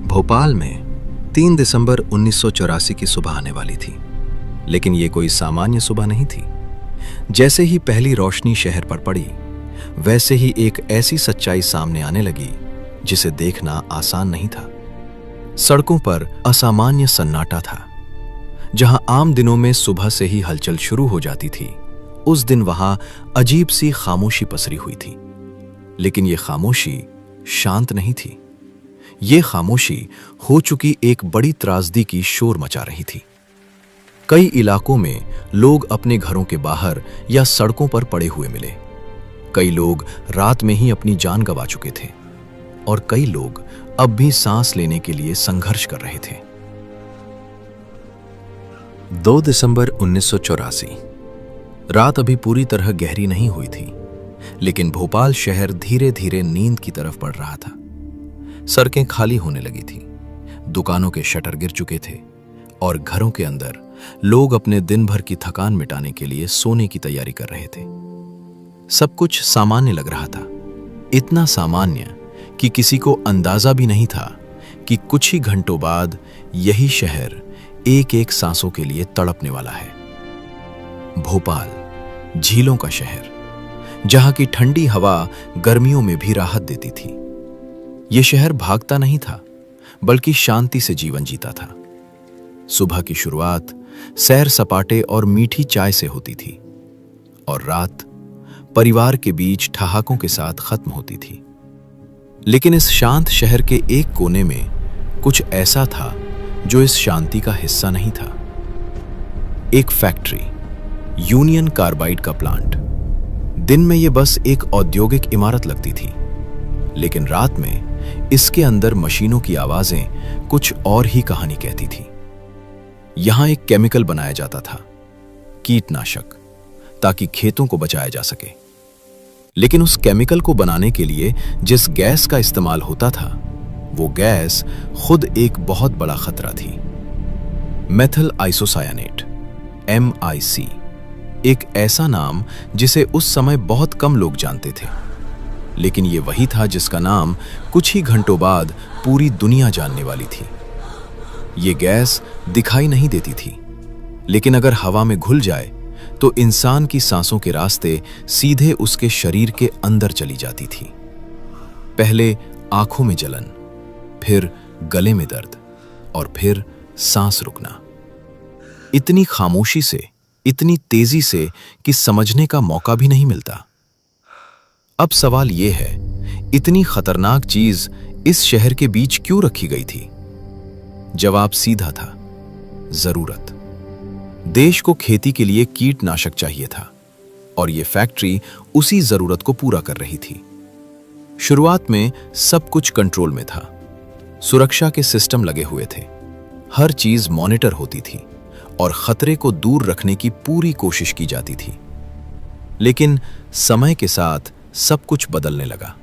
भोपाल में 3 दिसंबर 1984 की सुबह आने वाली थी, लेकिन ये कोई सामान्य सुबह नहीं थी। जैसे ही पहली रोशनी शहर पर पड़ी, वैसे ही एक ऐसी सच्चाई सामने आने लगी जिसे देखना आसान नहीं था। सड़कों पर असामान्य सन्नाटा था। जहां आम दिनों में सुबह से ही हलचल शुरू हो जाती थी, उस दिन वहां अजीब सी खामोशी पसरी हुई थी। लेकिन ये खामोशी शांत नहीं थी। ये खामोशी हो चुकी एक बड़ी त्रासदी की शोर मचा रही थी। कई इलाकों में लोग अपने घरों के बाहर या सड़कों पर पड़े हुए मिले। कई लोग रात में ही अपनी जान गंवा चुके थे और कई लोग अब भी सांस लेने के लिए संघर्ष कर रहे थे। 2 दिसंबर 1984। रात अभी पूरी तरह गहरी नहीं हुई थी, लेकिन भोपाल शहर धीरे धीरे नींद की तरफ बढ़ रहा था। सड़कें खाली होने लगी थी, दुकानों के शटर गिर चुके थे और घरों के अंदर लोग अपने दिन भर की थकान मिटाने के लिए सोने की तैयारी कर रहे थे। सब कुछ सामान्य लग रहा था, इतना सामान्य कि किसी को अंदाजा भी नहीं था कि कुछ ही घंटों बाद यही शहर एक एक सांसों के लिए तड़पने वाला है। भोपाल, झीलों का शहर, जहां की ठंडी हवा गर्मियों में भी राहत देती थी। यह शहर भागता नहीं था, बल्कि शांति से जीवन जीता था। सुबह की शुरुआत सैर सपाटे और मीठी चाय से होती थी और रात परिवार के बीच ठहाकों के साथ खत्म होती थी। लेकिन इस शांत शहर के एक कोने में कुछ ऐसा था जो इस शांति का हिस्सा नहीं था। एक फैक्ट्री, यूनियन कार्बाइड का प्लांट। दिन में यह बस एक औद्योगिक इमारत लगती थी, लेकिन रात में इसके अंदर मशीनों की आवाजें कुछ और ही कहानी कहती थी। यहां एक केमिकल बनाया जाता था, कीटनाशक, ताकि खेतों को बचाया जा सके। लेकिन उस केमिकल को बनाने के लिए जिस गैस का इस्तेमाल होता था, वो गैस खुद एक बहुत बड़ा खतरा थी। मेथिल आइसोसायानेट, MIC, एक ऐसा नाम जिसे उस समय बहुत कम लोग जानते थे, लेकिन ये वही था जिसका नाम कुछ ही घंटों बाद पूरी दुनिया जानने वाली थी। ये गैस दिखाई नहीं देती थी, लेकिन अगर हवा में घुल जाए तो इंसान की सांसों के रास्ते सीधे उसके शरीर के अंदर चली जाती थी। पहले आंखों में जलन, फिर गले में दर्द और फिर सांस रुकना। इतनी खामोशी से, इतनी तेजी से कि समझने का मौका भी नहीं मिलता। अब सवाल यह है, इतनी खतरनाक चीज इस शहर के बीच क्यों रखी गई थी? जवाब सीधा था, जरूरत। देश को खेती के लिए कीटनाशक चाहिए था और यह फैक्ट्री उसी जरूरत को पूरा कर रही थी। शुरुआत में सब कुछ कंट्रोल में था। सुरक्षा के सिस्टम लगे हुए थे, हर चीज मॉनिटर होती थी और खतरे को दूर रखने की पूरी कोशिश की जाती थी। लेकिन समय के साथ सब कुछ बदलने लगा।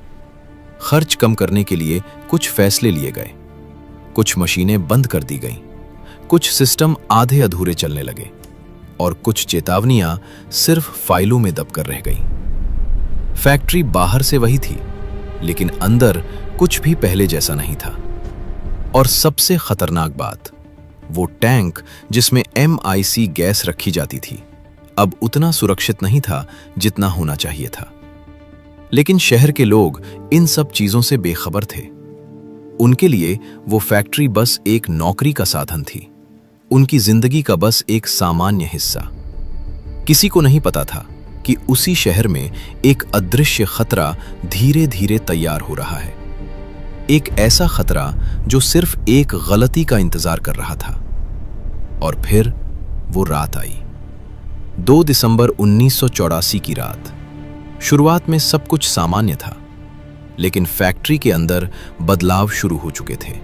खर्च कम करने के लिए कुछ फैसले लिए गए, कुछ मशीनें बंद कर दी गईं, कुछ सिस्टम आधे अधूरे चलने लगे और कुछ चेतावनियां सिर्फ फाइलों में दबकर रह गईं। फैक्ट्री बाहर से वही थी, लेकिन अंदर कुछ भी पहले जैसा नहीं था। और सबसे खतरनाक बात, वो टैंक जिसमें MIC गैस रखी जाती थी, अब उतना सुरक्षित नहीं था जितना होना चाहिए था। लेकिन शहर के लोग इन सब चीजों से बेखबर थे। उनके लिए वो फैक्ट्री बस एक नौकरी का साधन थी, उनकी जिंदगी का बस एक सामान्य हिस्सा। किसी को नहीं पता था कि उसी शहर में एक अदृश्य खतरा धीरे धीरे तैयार हो रहा है। एक ऐसा खतरा जो सिर्फ एक गलती का इंतजार कर रहा था। और फिर वो रात आई, 2 दिसंबर 1984 की रात। शुरुआत में सब कुछ सामान्य था, लेकिन फैक्ट्री के अंदर बदलाव शुरू हो चुके थे।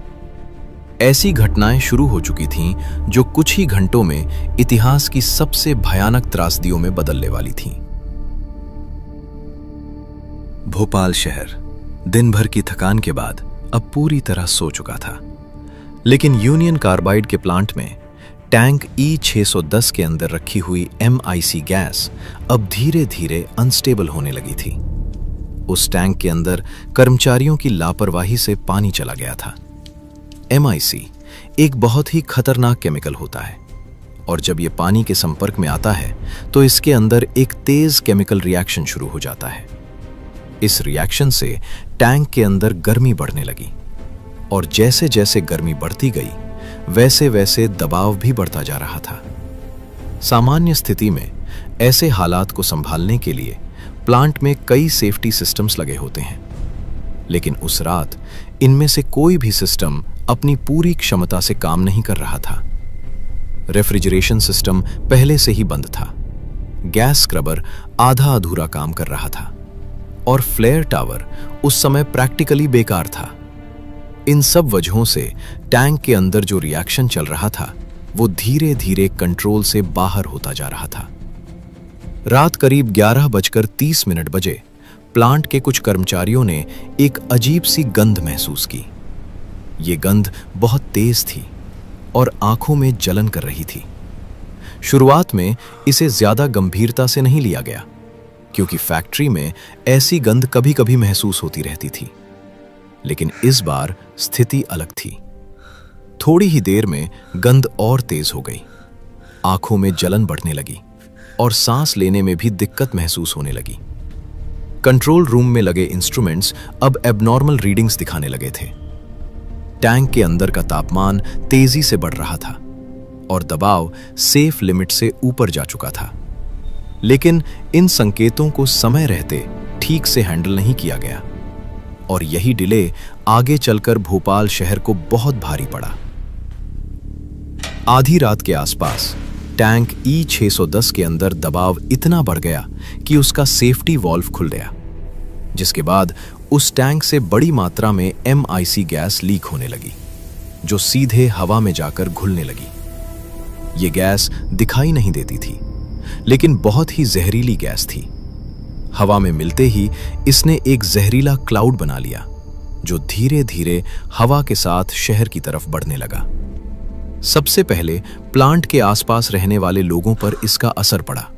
ऐसी घटनाएं शुरू हो चुकी थीं जो कुछ ही घंटों में इतिहास की सबसे भयानक त्रासदियों में बदलने वाली थीं। भोपाल शहर दिन भर की थकान के बाद अब पूरी तरह सो चुका था, लेकिन यूनियन कार्बाइड के प्लांट में टैंक E610 के अंदर रखी हुई MIC गैस अब धीरे धीरे अनस्टेबल होने लगी थी। उस टैंक के अंदर कर्मचारियों की लापरवाही से पानी चला गया था। MIC एक बहुत ही खतरनाक केमिकल होता है और जब ये पानी के संपर्क में आता है तो इसके अंदर एक तेज केमिकल रिएक्शन शुरू हो जाता है। इस रिएक्शन से टैंक के अंदर गर्मी बढ़ने लगी और जैसे जैसे गर्मी बढ़ती गई वैसे वैसे दबाव भी बढ़ता जा रहा था। सामान्य स्थिति में ऐसे हालात को संभालने के लिए प्लांट में कई सेफ्टी सिस्टम्स लगे होते हैं, लेकिन उस रात इनमें से कोई भी सिस्टम अपनी पूरी क्षमता से काम नहीं कर रहा था। रेफ्रिजरेशन सिस्टम पहले से ही बंद था, गैस स्क्रबर आधा अधूरा काम कर रहा था और फ्लेयर टावर उस समय प्रैक्टिकली बेकार था। इन सब वजहों से टैंक के अंदर जो रिएक्शन चल रहा था वो धीरे धीरे कंट्रोल से बाहर होता जा रहा था। रात करीब 11:30 बजे प्लांट के कुछ कर्मचारियों ने एक अजीब सी गंध महसूस की। ये गंध बहुत तेज थी और आंखों में जलन कर रही थी। शुरुआत में इसे ज्यादा गंभीरता से नहीं लिया गया, क्योंकि फैक्ट्री में ऐसी गंध कभी कभी महसूस होती रहती थी, लेकिन इस बार स्थिति अलग थी। थोड़ी ही देर में गंध और तेज हो गई, आंखों में जलन बढ़ने लगी और सांस लेने में भी दिक्कत महसूस होने लगी। कंट्रोल रूम में लगे इंस्ट्रूमेंट्स अब एबनॉर्मल रीडिंग्स दिखाने लगे थे। टैंक के अंदर का तापमान तेजी से बढ़ रहा था और दबाव सेफ लिमिट से ऊपर जा चुका था, लेकिन इन संकेतों को समय रहते ठीक से हैंडल नहीं किया गया और यही डिले आगे चलकर भोपाल शहर को बहुत भारी पड़ा। आधी रात के आसपास टैंक E610 के अंदर दबाव इतना बढ़ गया कि उसका सेफ्टी वॉल्व खुल गया, जिसके बाद उस टैंक से बड़ी मात्रा में MIC गैस लीक होने लगी, जो सीधे हवा में जाकर घुलने लगी। ये गैस दिखाई नहीं देती थी, लेकिन बहुत ही जहरीली गैस थी। हवा में मिलते ही इसने एक जहरीला क्लाउड बना लिया, जो धीरे धीरे हवा के साथ शहर की तरफ बढ़ने लगा। सबसे पहले प्लांट के आसपास रहने वाले लोगों पर इसका असर पड़ा।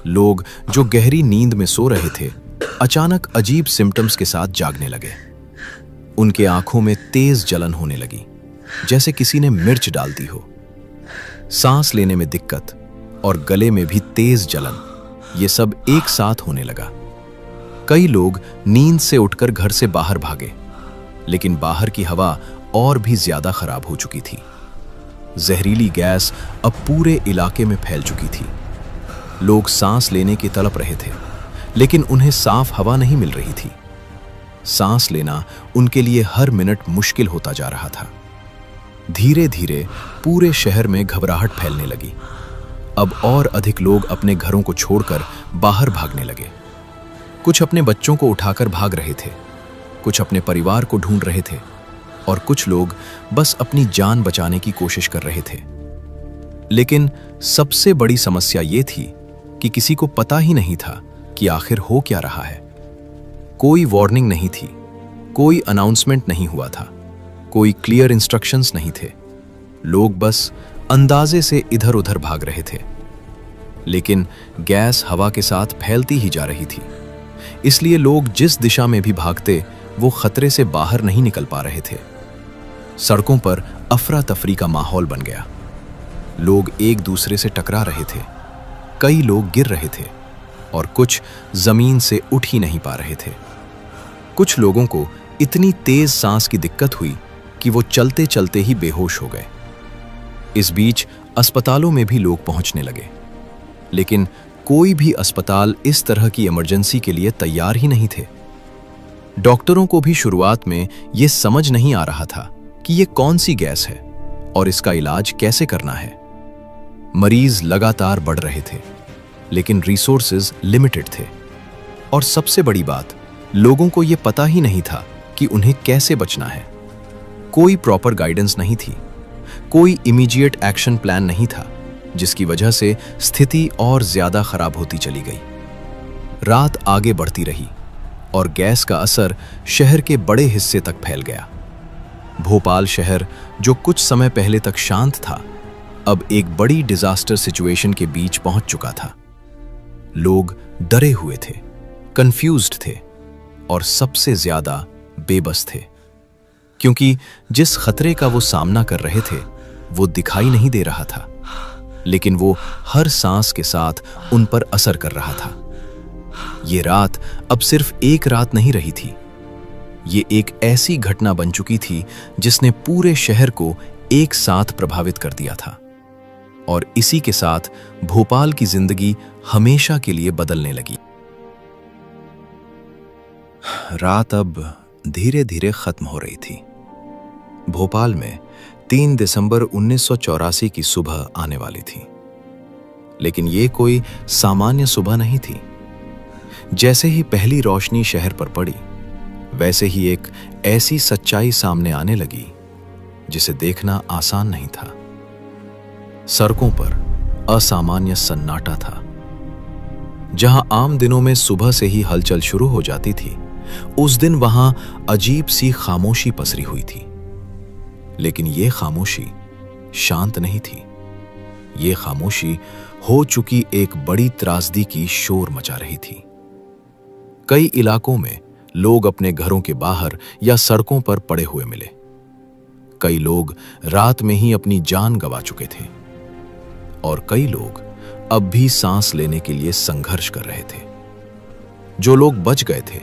लोग जो गहरी नींद में सो रहे थे अचानक अजीब सिम्टम्स के साथ जागने लगे। उनके आंखों में तेज जलन होने लगी, जैसे किसी ने मिर्च डाल दी हो। सांस लेने में दिक्कत और गले में भी तेज जलन, ये सब एक साथ होने लगा। कई लोग नींद से उठकर घर से बाहर भागे, लेकिन बाहर की हवा और भी ज्यादा खराब हो चुकी थी। जहरीली गैस अब पूरे इलाके में फैल चुकी थी। लोग सांस लेने की तड़प रहे थे, लेकिन उन्हें साफ हवा नहीं मिल रही थी। सांस लेना उनके लिए हर मिनट मुश्किल होता जा रहा था। धीरे धीरे पूरे शहर में घबराहट फैलने लगी। अब और अधिक लोग अपने घरों को छोड़कर बाहर भागने लगे। कुछ अपने बच्चों को उठाकर भाग रहे थे, कुछ अपने परिवार को ढूंढ रहे थे और कुछ लोग बस अपनी जान बचाने की कोशिश कर रहे थे। लेकिन सबसे बड़ी समस्या ये थी कि किसी को पता ही नहीं था कि आखिर हो क्या रहा है। कोई वार्निंग नहीं थी, कोई अनाउंसमेंट नहीं हुआ था, कोई क्लियर इंस्ट्रक्शंस नहीं थे। लोग बस अंदाजे से इधर उधर भाग रहे थे, लेकिन गैस हवा के साथ फैलती ही जा रही थी। इसलिए लोग जिस दिशा में भी भागते वो खतरे से बाहर नहीं निकल पा रहे थे। सड़कों पर अफरा तफरी का माहौल बन गया। लोग एक दूसरे से टकरा रहे थे, कई लोग गिर रहे थे और कुछ जमीन से उठ ही नहीं पा रहे थे। कुछ लोगों को इतनी तेज सांस की दिक्कत हुई कि वो चलते चलते ही बेहोश हो गए। इस बीच अस्पतालों में भी लोग पहुंचने लगे, लेकिन कोई भी अस्पताल इस तरह की इमरजेंसी के लिए तैयार ही नहीं थे। डॉक्टरों को भी शुरुआत में ये समझ नहीं आ रहा था कि ये कौन सी गैस है और इसका इलाज कैसे करना है। मरीज लगातार बढ़ रहे थे, लेकिन रिसोर्सेज लिमिटेड थे और सबसे बड़ी बात, लोगों को ये पता ही नहीं था कि उन्हें कैसे बचना है। कोई प्रॉपर गाइडेंस नहीं थी, कोई इमीडिएट एक्शन प्लान नहीं था, जिसकी वजह से स्थिति और ज्यादा खराब होती चली गई। रात आगे बढ़ती रही और गैस का असर शहर के बड़े हिस्से तक फैल गया। भोपाल शहर, जो कुछ समय पहले तक शांत था, अब एक बड़ी डिजास्टर सिचुएशन के बीच पहुंच चुका था। लोग डरे हुए थे, कंफ्यूज्ड थे और सबसे ज्यादा बेबस थे। क्योंकि जिस खतरे का वो सामना कर रहे थे वो दिखाई नहीं दे रहा था, लेकिन वो हर सांस के साथ उन पर असर कर रहा था। ये रात अब सिर्फ एक रात नहीं रही थी, ये एक ऐसी घटना बन चुकी थी जिसने पूरे शहर को एक साथ प्रभावित कर दिया था, और इसी के साथ भोपाल की जिंदगी हमेशा के लिए बदलने लगी। रात अब धीरे धीरे खत्म हो रही थी। भोपाल में 3 दिसंबर 1984 की सुबह आने वाली थी, लेकिन ये कोई सामान्य सुबह नहीं थी। जैसे ही पहली रोशनी शहर पर पड़ी, वैसे ही एक ऐसी सच्चाई सामने आने लगी जिसे देखना आसान नहीं था। सड़कों पर असामान्य सन्नाटा था। जहां आम दिनों में सुबह से ही हलचल शुरू हो जाती थी, उस दिन वहां अजीब सी खामोशी पसरी हुई थी। लेकिन यह खामोशी शांत नहीं थी। यह खामोशी हो चुकी एक बड़ी त्रासदी की शोर मचा रही थी। कई इलाकों में लोग अपने घरों के बाहर या सड़कों पर पड़े हुए मिले। कई लोग रात में ही अपनी जान गंवा चुके थे, और कई लोग अब भी सांस लेने के लिए संघर्ष कर रहे थे। जो लोग बच गए थे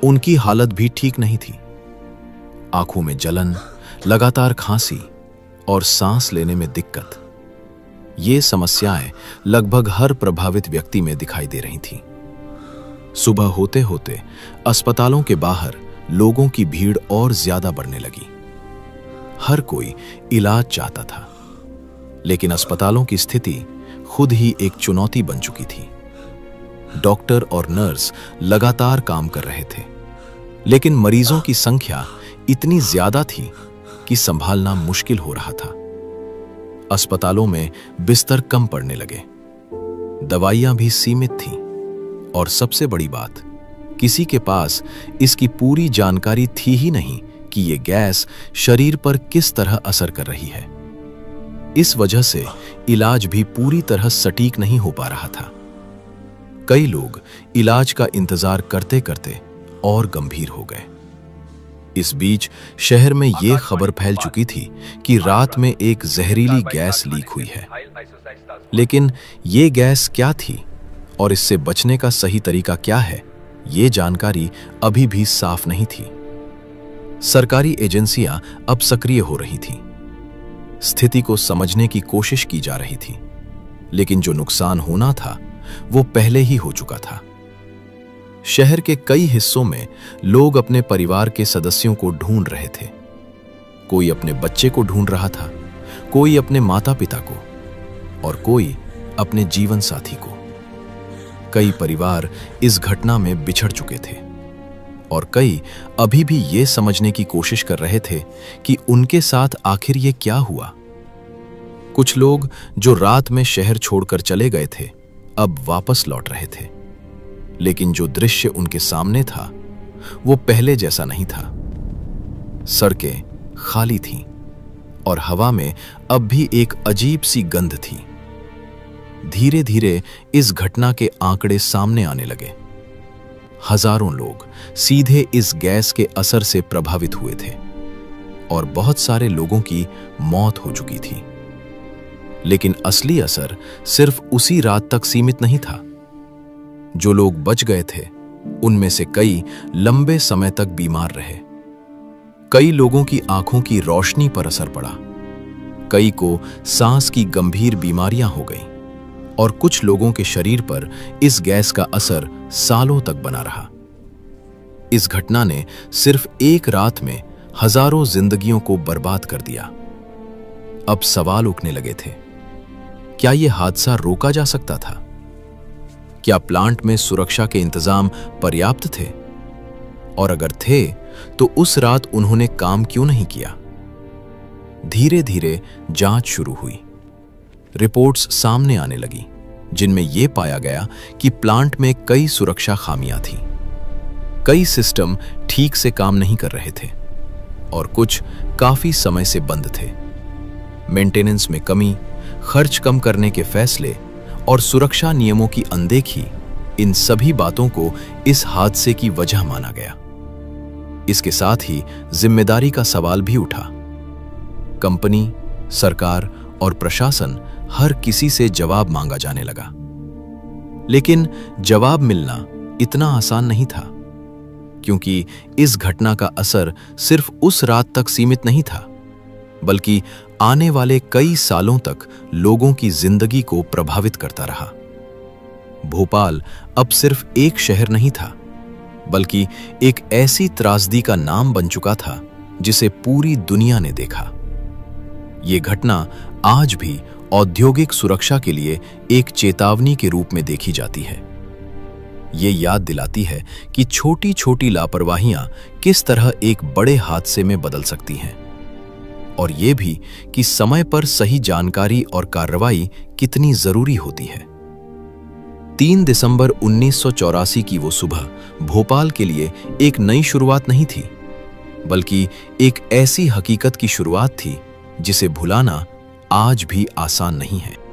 उनकी हालत भी ठीक नहीं थी। आंखों में जलन, लगातार खांसी और सांस लेने में दिक्कत, ये समस्याएं लगभग हर प्रभावित व्यक्ति में दिखाई दे रही थीं। सुबह होते होते अस्पतालों के बाहर लोगों की भीड़ और ज्यादा बढ़ने लगी। हर कोई इलाज चाहता था, लेकिन अस्पतालों की स्थिति खुद ही एक चुनौती बन चुकी थी। डॉक्टर और नर्स लगातार काम कर रहे थे, लेकिन मरीजों की संख्या इतनी ज्यादा थी कि संभालना मुश्किल हो रहा था। अस्पतालों में बिस्तर कम पड़ने लगे, दवाइयां भी सीमित थीं, और सबसे बड़ी बात, किसी के पास इसकी पूरी जानकारी थी ही नहीं कि यह गैस शरीर पर किस तरह असर कर रही है। इस वजह से इलाज भी पूरी तरह सटीक नहीं हो पा रहा था। कई लोग इलाज का इंतजार करते करते और गंभीर हो गए। इस बीच शहर में यह खबर फैल चुकी थी कि रात में एक जहरीली गैस लीक हुई है। लेकिन यह गैस क्या थी और इससे बचने का सही तरीका क्या है, ये जानकारी अभी भी साफ नहीं थी। सरकारी एजेंसियां अब सक्रिय हो रही थीं, स्थिति को समझने की कोशिश की जा रही थी, लेकिन जो नुकसान होना था वो पहले ही हो चुका था। शहर के कई हिस्सों में लोग अपने परिवार के सदस्यों को ढूंढ रहे थे। कोई अपने बच्चे को ढूंढ रहा था, कोई अपने माता पिता को, और कोई अपने जीवन साथी को। कई परिवार इस घटना में बिछड़ चुके थे, और कई अभी भी ये समझने की कोशिश कर रहे थे कि उनके साथ आखिर ये क्या हुआ। कुछ लोग जो रात में शहर छोड़कर चले गए थे अब वापस लौट रहे थे, लेकिन जो दृश्य उनके सामने था वो पहले जैसा नहीं था। सड़कें खाली थीं और हवा में अब भी एक अजीब सी गंध थी। धीरे धीरे इस घटना के आंकड़े सामने आने लगे। हजारों लोग सीधे इस गैस के असर से प्रभावित हुए थे, और बहुत सारे लोगों की मौत हो चुकी थी। लेकिन असली असर सिर्फ उसी रात तक सीमित नहीं था। जो लोग बच गए थे उनमें से कई लंबे समय तक बीमार रहे। कई लोगों की आंखों की रोशनी पर असर पड़ा, कई को सांस की गंभीर बीमारियां हो गईं, और कुछ लोगों के शरीर पर इस गैस का असर सालों तक बना रहा। इस घटना ने सिर्फ एक रात में हजारों जिंदगियों को बर्बाद कर दिया। अब सवाल उठने लगे थे, क्या यह हादसा रोका जा सकता था? क्या प्लांट में सुरक्षा के इंतजाम पर्याप्त थे? और अगर थे तो उस रात उन्होंने काम क्यों नहीं किया? धीरे धीरे जांच शुरू हुई। रिपोर्ट्स सामने आने लगी, जिनमें यह पाया गया कि प्लांट में कई सुरक्षा खामियां थीं। कई सिस्टम ठीक से काम नहीं कर रहे थे, और कुछ काफी समय से बंद थे। मेंटेनेंस में कमी, खर्च कम करने के फैसले और सुरक्षा नियमों की अनदेखी, इन सभी बातों को इस हादसे की वजह माना गया। इसके साथ ही जिम्मेदारी का सवाल भी उठा। कंपनी, सरकार और प्रशासन हर किसी से जवाब मांगा जाने लगा। लेकिन जवाब मिलना इतना आसान नहीं था, क्योंकि इस घटना का असर सिर्फ उस रात तक सीमित नहीं था, बल्कि आने वाले कई सालों तक लोगों की जिंदगी को प्रभावित करता रहा। भोपाल अब सिर्फ एक शहर नहीं था, बल्कि एक ऐसी त्रासदी का नाम बन चुका था जिसे पूरी दुनिया ने देखा। ये घटना आज भी औद्योगिक सुरक्षा के लिए एक चेतावनी के रूप में देखी जाती है। ये याद दिलाती है कि छोटी छोटी लापरवाहियां किस तरह एक बड़े हादसे में बदल सकती हैं, और ये भी कि समय पर सही जानकारी और कार्रवाई कितनी जरूरी होती है। 3 दिसंबर 1984 की वो सुबह भोपाल के लिए एक नई शुरुआत नहीं थी, बल्कि एक ऐसी हकीकत की शुरुआत थी जिसे भुलाना आज भी आसान नहीं है।